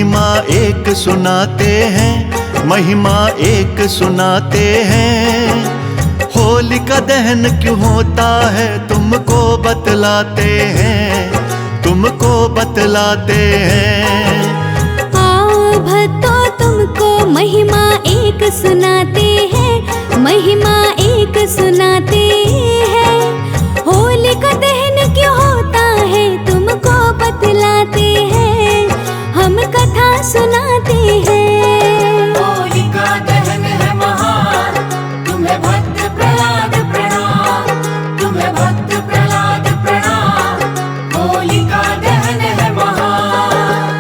महिमा एक सुनाते हैं, महिमा एक सुनाते हैं। होलिका दहन क्यों होता है तुमको बतलाते हैं, तुमको बतलाते हैं। आओ भक्तों तुमको महिमा एक सुनाते हैं, महिमा एक सुनाते हैं। होलिका दहन क्यों होता है तुमको बतलाते हैं, हम कथा सुनाते हैं। होलिका दहन है महान, तुम्हें भक्त प्रहलाद प्रणाम, तुम्हें भक्त प्रहलाद प्रणाम। होलिका दहन है महान।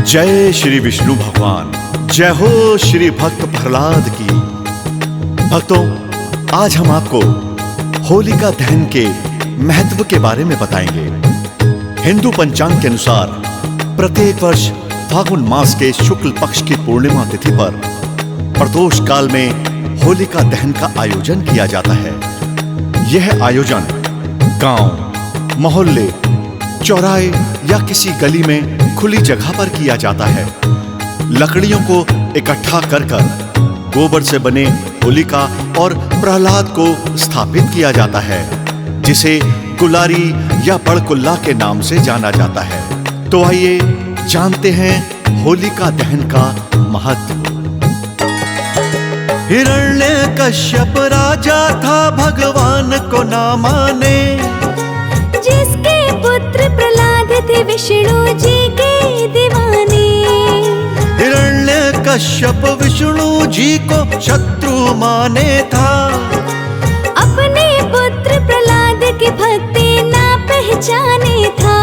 जय श्री विष्णु भगवान, जय हो श्री भक्त प्रहलाद की। भक्तों, आज हम आपको होलिका दहन के महत्व के बारे में बताएंगे। हिंदू पंचांग के अनुसार प्रत्येक वर्ष फागुन मास के शुक्ल पक्ष की पूर्णिमा तिथि पर प्रदोष काल में होलिका दहन का आयोजन किया जाता है। यह आयोजन गांव, मोहल्ले, चौराहे या किसी गली में खुली जगह पर किया जाता है। लकड़ियों को इकट्ठा कर गोबर से बने होलिका और प्रहलाद को स्थापित किया जाता है, जिसे कुलारी या बड़कुल्ला के नाम से जाना जाता है। तो आइए जानते हैं होलिका दहन का महत्व। हिरण्यकश्यप राजा था भगवान को ना माने, जिसके पुत्र प्रहलाद थे विष्णु जी के दीवाने। हिरण्यकश्यप विष्णु जी को शत्रु माने था, अपने पुत्र प्रहलाद की भक्ति ना पहचाने था।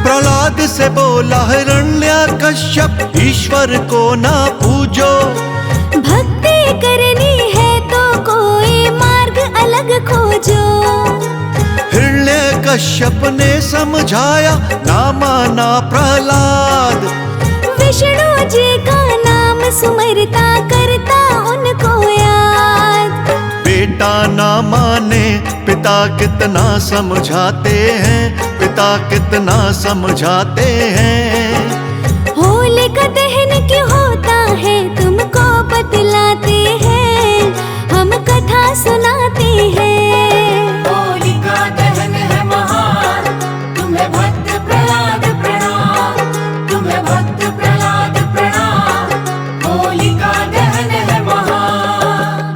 प्रहलाद से बोला हिरण्यकश्यप, ईश्वर को ना पूजो, भक्ति करनी है तो कोई मार्ग अलग खोजो। हिरण्यकश्यप ने समझाया, ना माना प्रहलाद, विष्णु जी का नाम सुमरता करता उनको याद। बेटा ना माने पिता कितना समझाते हैं, पिता कितना समझाते हैं। होलिका दहन क्यों होता है तुमको बतलाते हैं, हम कथा सुनाते हैं। होलिका दहन है महान, तुम्हें भक्त प्रहलाद प्रणाम, तुम्हें भक्त प्रहलाद प्रणाम। होलिका दहन है महान।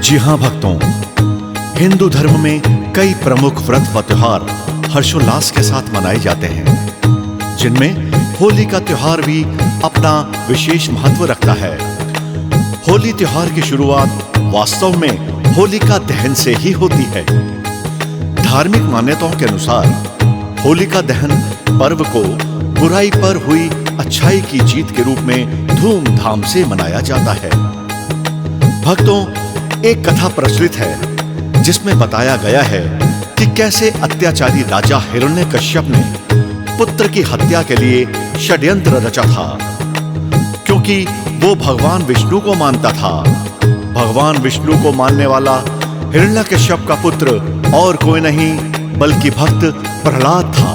जी हाँ भक्तों, हिंदू धर्म में कई प्रमुख व्रत व त्योहार हर्षोल्लास के साथ मनाए जाते हैं, जिनमें होली का त्योहार भी अपना विशेष महत्व रखता है। होली त्योहार की शुरुआत वास्तव में होलिका दहन से ही होती है। धार्मिक मान्यताओं के अनुसार होलिका दहन पर्व को बुराई पर हुई अच्छाई की जीत के रूप में धूमधाम से मनाया जाता है। भक्तों, एक कथा प्रचलित है जिसमें बताया गया है कि कैसे अत्याचारी राजा हिरण्यकश्यप ने पुत्र की हत्या के लिए षड्यंत्र रचा था, क्योंकि वो भगवान विष्णु को मानता था। भगवान विष्णु को मानने वाला हिरण्यकश्यप का पुत्र और कोई नहीं बल्कि भक्त प्रहलाद था,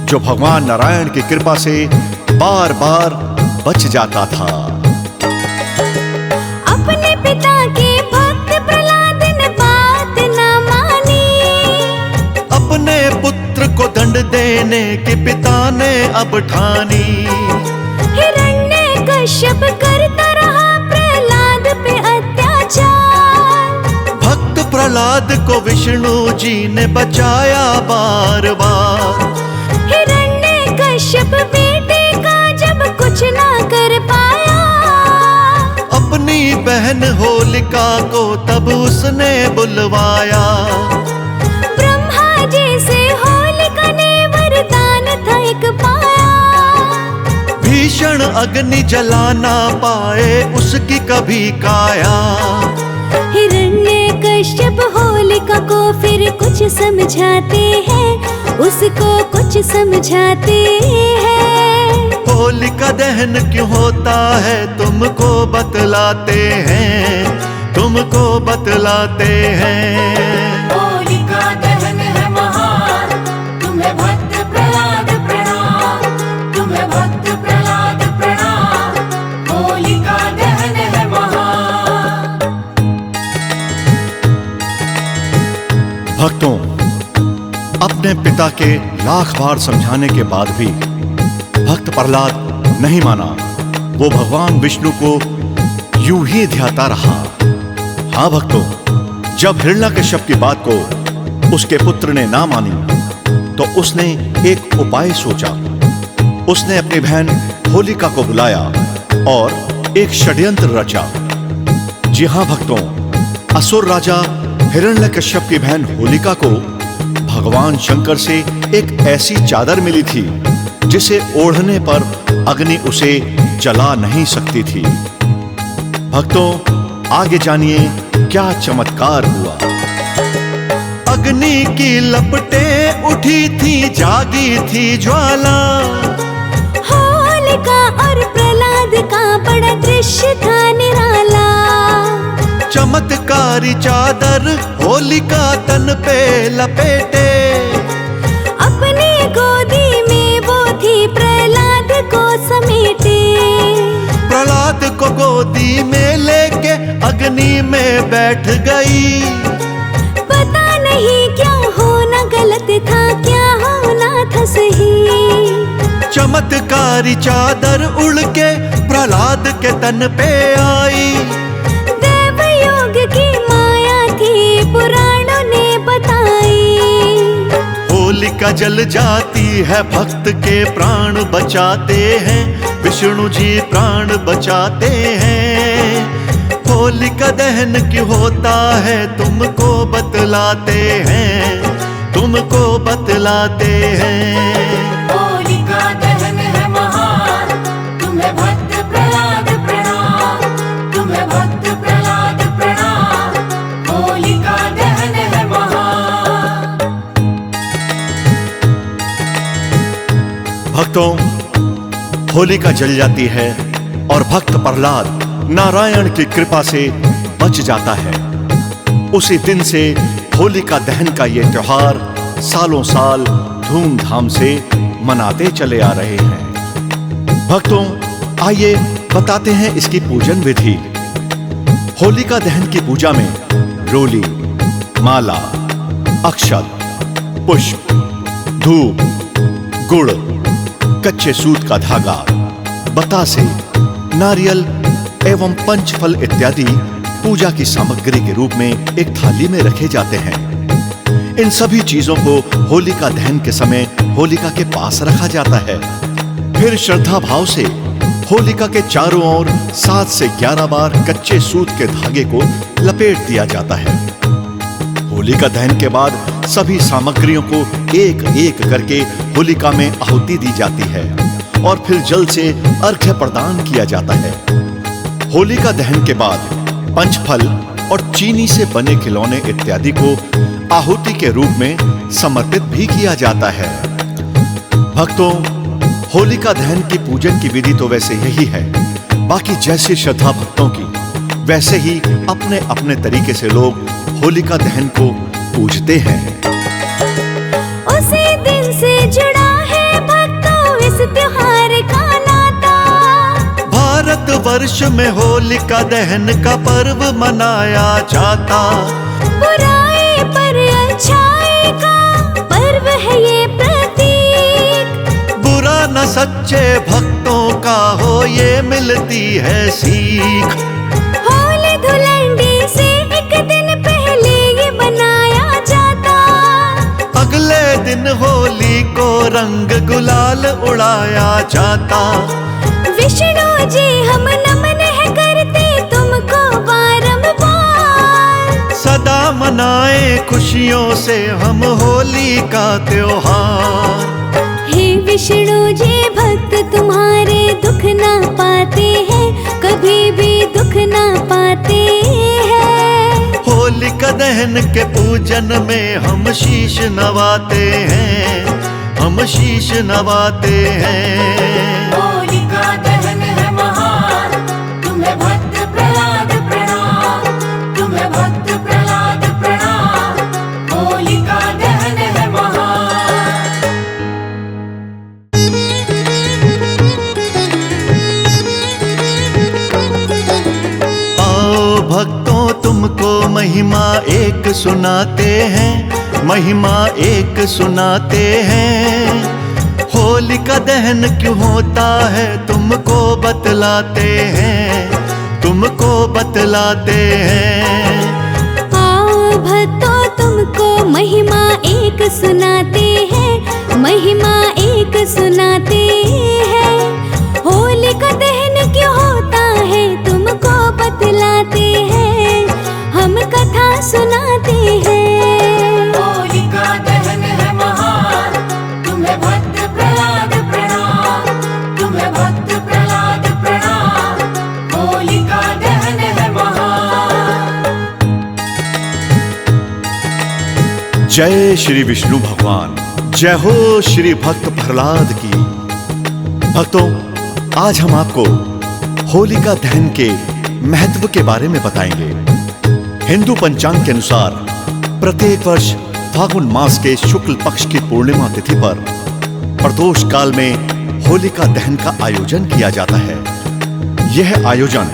जो भगवान नारायण की कृपा से बार बार बच जाता था। अपने पिता के भक्त प्रहलाद ने बात न मानी, अपने पुत्र को दंड देने के पिता ने अब ठानी। हिरण्यकश्यप करता रहा प्रहलाद पे अत्याचार, भक्त प्रहलाद को विष्णु जी ने बचाया बार बार। हिरण्यकश्यप बेटे का जब कुछ ना कर पाया, अपनी बहन होलिका को तब उसने बुलवाया। ब्रह्मा जी से होलिका ने वरदान था एक पाया, भीषण अग्नि जला ना पाए उसकी कभी काया। हिरण्यकश्यप होलिका को फिर कुछ समझाते हैं, उसको कुछ समझाते हैं। होलिका दहन क्यों होता है तुमको बतलाते हैं, तुमको बतलाते हैं। होलिका दहन भक्तों, अपने पिता के लाख बार समझाने के बाद भी भक्त प्रहलाद नहीं माना। वो भगवान विष्णु को यूं ही ध्याता रहा। हाँ भक्तों, जब हिरण्यकश्यप की बात को उसके पुत्र ने ना मानी तो उसने एक उपाय सोचा। उसने अपनी बहन होलिका को बुलाया और एक षड्यंत्र रचा। जी हाँ भक्तों, असुर राजा हिरण्यकश्यप की बहन होलिका को भगवान शंकर से एक ऐसी चादर मिली थी जिसे ओढ़ने पर अग्नि उसे जला नहीं सकती थी। भक्तों, आगे जानिए क्या चमत्कार हुआ। अग्नि की लपटें उठी थी, जागी थी ज्वाला। होलिका और प्रहलाद का बड़ा दृश्य था निराला। चमत्कारी चादर होलिका तन पे लपेटे। अपनी गोदी में वो थी, प्रहलाद को समेटे। प्रहलाद को गोदी में लेके अग्नि में बैठ गई। पता नहीं क्या होना गलत था, क्या होना था सही। चमत्कारी चादर उड़ के प्रहलाद के तन पे आई। देवयोग की माया थी, पुराणों ने बताई। होलिका जल जाती है, भक्त के प्राण बचाते हैं। विष्णु जी प्राण बचाते हैं। होलिका दहन क्यों होता है, तुमको बतलाते हैं, तुमको बतलाते हैं। होलिका दहन है महान, तुम्हें भक्त प्रहलाद प्रणाम, तुम्हें भक्त प्रहलाद प्रणाम। होलिका दहन है महान। भक्तों, होलिका जल जाती है और भक्त प्रहलाद नारायण की कृपा से बच जाता है। उसी दिन से होलिका दहन का ये त्योहार सालों साल धूमधाम से मनाते चले आ रहे हैं। भक्तों, आइए बताते हैं इसकी पूजन विधि। होलिका दहन की पूजा में रोली, माला, अक्षत, पुष्प, धूप, गुड़, कच्चे सूत का धागा, बतासे, नारियल एवं पंचफल इत्यादि पूजा की सामग्री के रूप में एक थाली में रखे जाते हैं। इन सभी चीजों को होलिका दहन के समय होलिका के पास रखा जाता है। फिर श्रद्धा भाव से होलिका के चारों ओर 7 से 11 बार कच्चे सूत के धागे को लपेट दिया जाता है। होलिका दहन के बाद सभी सामग्रियों को एक एक करके होलिका में आहुति दी जाती है और फिर जल से अर्घ्य प्रदान किया जाता है। होलिका दहन के बाद पंचफल और चीनी से बने खिलौने इत्यादि को आहुति के रूप में समर्पित भी किया जाता है। भक्तों, होलिका दहन की पूजन की विधि तो वैसे यही है। बाकी जैसी श्रद्धा भक्तों की, वैसे ही अपने अपने तरीके से लोग होलिका दहन को पूजते हैं। उसी दिन से जुड़ा है भक्तों इस त्योहार का नाता। भारत वर्ष में होलिका दहन का पर्व मनाया जाता। बुराई पर अच्छाई का पर्व है ये प्रतीक। बुरा न सच्चे भक्तों का हो, ये मिलती है सीख। होली धुलंडी से एक दिन पहले ये बनाया जाता। अगले दिन होली को रंग गुलाल उड़ाया जाता। विष्णु जी हम नमन है करते तुमको बारंबार। सदा मनाए खुशियों से हम होली का त्योहार। हे विष्णु जी भक्त तुम्हारे दुख ना पाते हैं, कभी भी दुख ना पाते हैं। होलिका दहन के पूजन में हम शीश नवाते हैं, हम शीश नवाते हैं। होलिका दहन है महान, तुम्हें भक्त प्रहलाद प्रणाम, तुम्हें भक्त प्रहलाद प्रणाम। होलिका दहन है महान। आओ भक्तों, तुमको महिमा एक सुनाते हैं। महिमा एक सुनाते हैं। होलिका दहन क्यों होता है तुमको बतलाते हैं, तुमको बतलाते हैं। आओ भक्तों तुमको महिमा एक सुनाते हैं, महिमा एक सुनाते हैं। होलिका दहन क्यों होता है तुमको बतलाते हैं, हम कथा सुनाते हैं। होलिका दहन है महान, तुम्हें भक्त प्रहलाद प्रणाम, तुम्हें भक्त प्रहलाद प्रणाम। होलिका दहन है महान। जय श्री विष्णु भगवान, जय हो श्री भक्त प्रहलाद की। भक्तों, आज हम आपको होलिका दहन के महत्व के बारे में बताएंगे। हिंदू पंचांग के अनुसार प्रत्येक वर्ष फागुन मास के शुक्ल पक्ष की पूर्णिमा तिथि पर प्रदोष काल में होलिका दहन का आयोजन किया जाता है। यह आयोजन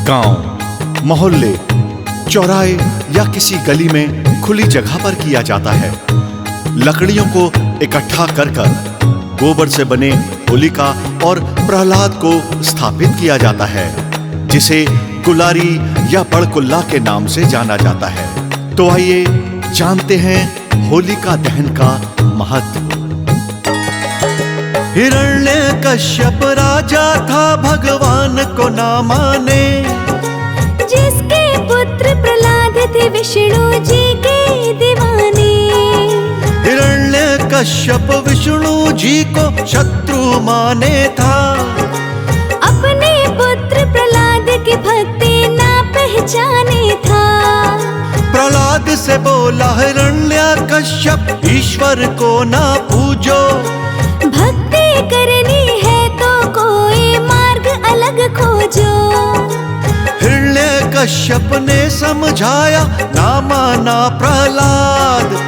गांव, मोहल्ले, चौराहे या किसी गली में खुली जगह पर किया जाता है। लकड़ियों को इकट्ठा कर गोबर से बने होलिका और प्रहलाद को स्थापित किया जाता है, जिसे कुलारी या बड़कुल्ला के नाम से जाना जाता है। तो आइए जानते हैं होलिका दहन का महत्व। हिरण्यकश्यप राजा था भगवान को ना माने, जिसके पुत्र प्रहलाद थे विष्णु जी के दीवाने। हिरण्यकश्यप विष्णु जी को शत्रु माने था, अपने पुत्र प्रहलाद की भक्ति ना पहचाने था। प्रहलाद से बोला हिरण्यकश्यप, ईश्वर को ना पूजो, भक्ति करनी है तो कोई मार्ग अलग खोजो। हिरण्यकश्यप ने समझाया, ना माना प्रहलाद,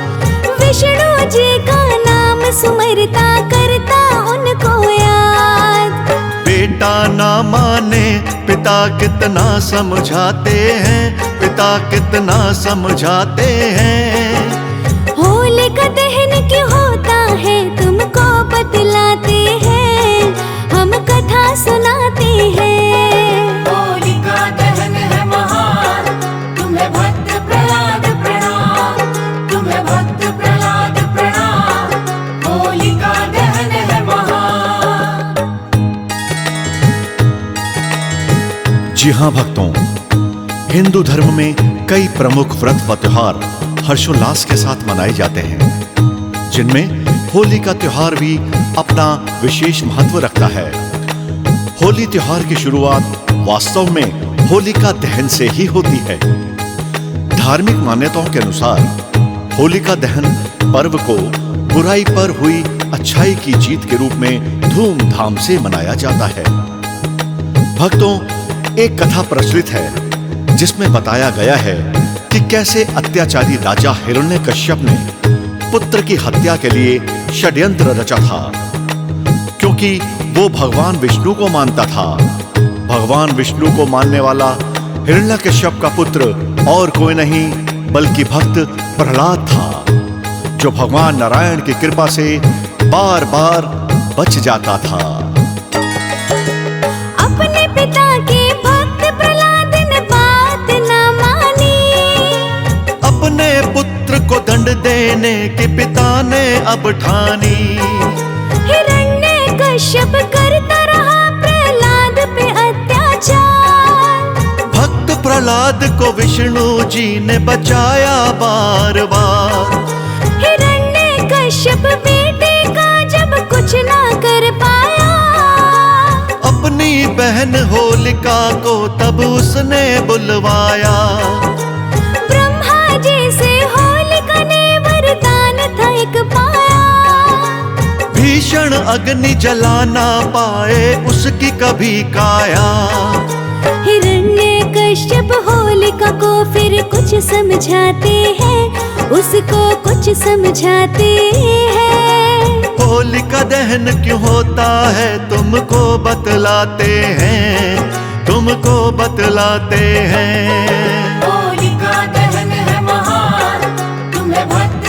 विष्णु जी का नाम सुमरता करता उनको याद। बेटा ना माने पिता कितना समझाते हैं, पिता कितना समझाते हैं। होलिका दहन क्यों होता है तुमको बतलाते हैं, हम कथा सुनाते हैं। होलिका दहन है महान, तुम्हें भक्त प्रहलाद प्रणाम, तुम्हें भक्त प्रहलाद प्रणाम। होलिका दहन है महान। जी हाँ भक्तों, हिंदू धर्म में कई प्रमुख व्रत व त्योहार हर्षोल्लास के साथ मनाए जाते हैं, जिनमें होली का त्योहार भी अपना विशेष महत्व रखता है। होली त्योहार की शुरुआत वास्तव में होलिका दहन से ही होती है। धार्मिक मान्यताओं के अनुसार होलिका दहन पर्व को बुराई पर हुई अच्छाई की जीत के रूप में धूमधाम से मनाया जाता है। भक्तों, एक कथा प्रचलित है जिसमें बताया गया है कि कैसे अत्याचारी राजा हिरण्यकश्यप ने पुत्र की हत्या के लिए षड्यंत्र रचा था, क्योंकि वो भगवान विष्णु को मानता था। भगवान विष्णु को मानने वाला हिरण्यकश्यप का पुत्र और कोई नहीं बल्कि भक्त प्रहलाद था, जो भगवान नारायण की कृपा से बार बार बच जाता था। अपने पिता के भक्त प्रहलाद ने बात न मानी, अपने पुत्र को दंड देने के पिता ने अब ठानी। हिरण्यकश्यप करता रहा प्रहलाद पे अत्याचार, भक्त प्रहलाद को विष्णु जी ने बचाया बार बार। हिरण्यकश्यप बेटे का जब कुछ ना कर पाया, अपनी बहन होलिका को तब उसने बुलवाया। ब्रह्मा जी से होलिका ने वरदान था एक पाया, भीषण अग्नि जला ना पाए उसकी कभी काया। हिरण्यकश्यप होलिका को फिर कुछ समझाते हैं, उसको कुछ समझाते हैं। होलिका दहन क्यों होता है तुमको बतलाते हैं, तुमको बतलाते हैं। होलिका दहन है महान, तुम्हें भक्त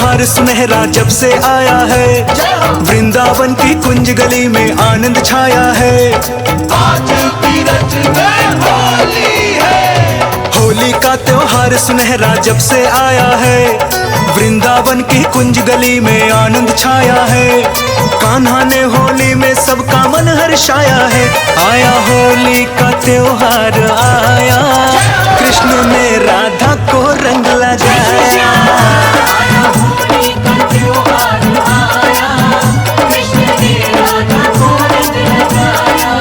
त्योहार सुनहरा जब से आया है, वृंदावन की कुंज गली में आनंद छाया है। आज तीरथ में होली है, होली का त्योहार सुनहरा जब से आया है, वृंदावन की कुंज गली में आनंद छाया है। कान्हा ने होली में सबका मन हर्षाया है। आया होली का त्योहार आया, कृष्ण ने राधा को रंग लगाया। आया होली का त्योहार आया, कृष्ण ने राधा को रंग लगाया।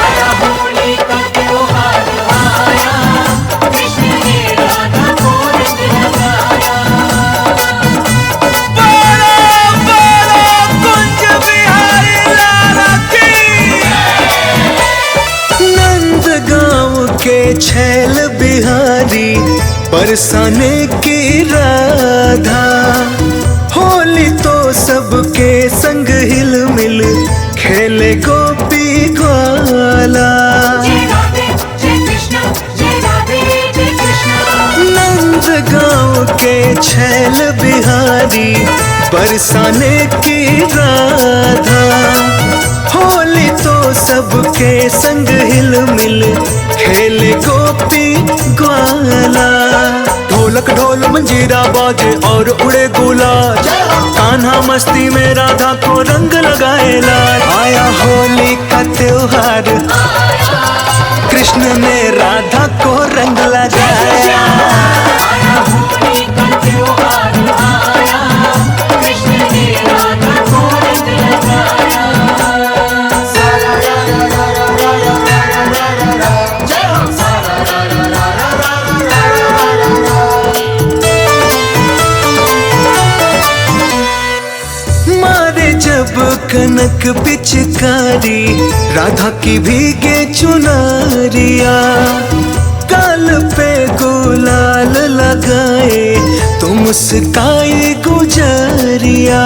आया होली का त्योहार आया, कृष्ण ने राधा को रंग लगाया। कुंज बिहारी लाला की। नंद गांव के छैल बिहारी बरसाने की राधा, होली तो सबके संग हिल मिल खेले गोपी ग्वाला। जय राधे जय कृष्ण, जय राधे जय कृष्ण। नंद गांव के छैल बिहारी बरसाने की राधा, होली तो सबके संग हिल मिल खेले गोपी ग्वाला। ढोलक ढोल मंजीरा बाजे और उड़े गुलाल, कान्हा मस्ती में राधा को रंग लगाए लाल। आया होली का त्योहार, कृष्ण ने राधा को रंग लगाया। आया होली का त्योहार आया, कृष्ण ने राधा को रंग लगाया। सारा रा रा रा रा रा रा रा रा रा रा, जय हो सारा रा रा रा रा रा रा रा रा रा। मारे जब कनक पिचकारी, राधा की भीगे चुनरिया। गाल पे गुलाल लगाए तो मुस्काई गुजरिया।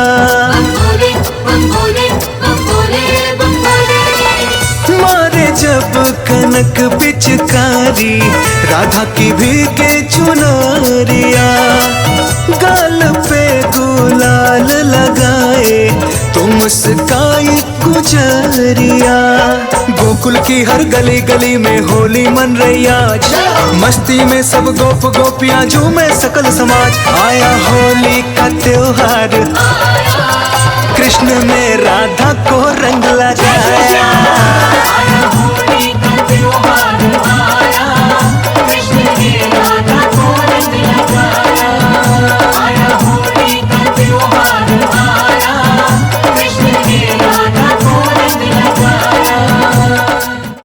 बंगोले बंगोले बंगोले बंगोले। मारे जब कनक पिचकारी, राधा की भीगे चुनरिया। गाल पे गुलाल लगाए तो मुस्काई गुजरिया। गोकुल की हर गली गली में होली मन रही आज, मस्ती में सब गोप गोपियां झूमे सकल समाज। आया होली का त्योहार, कृष्ण ने राधा को रंग लगाया। आया होली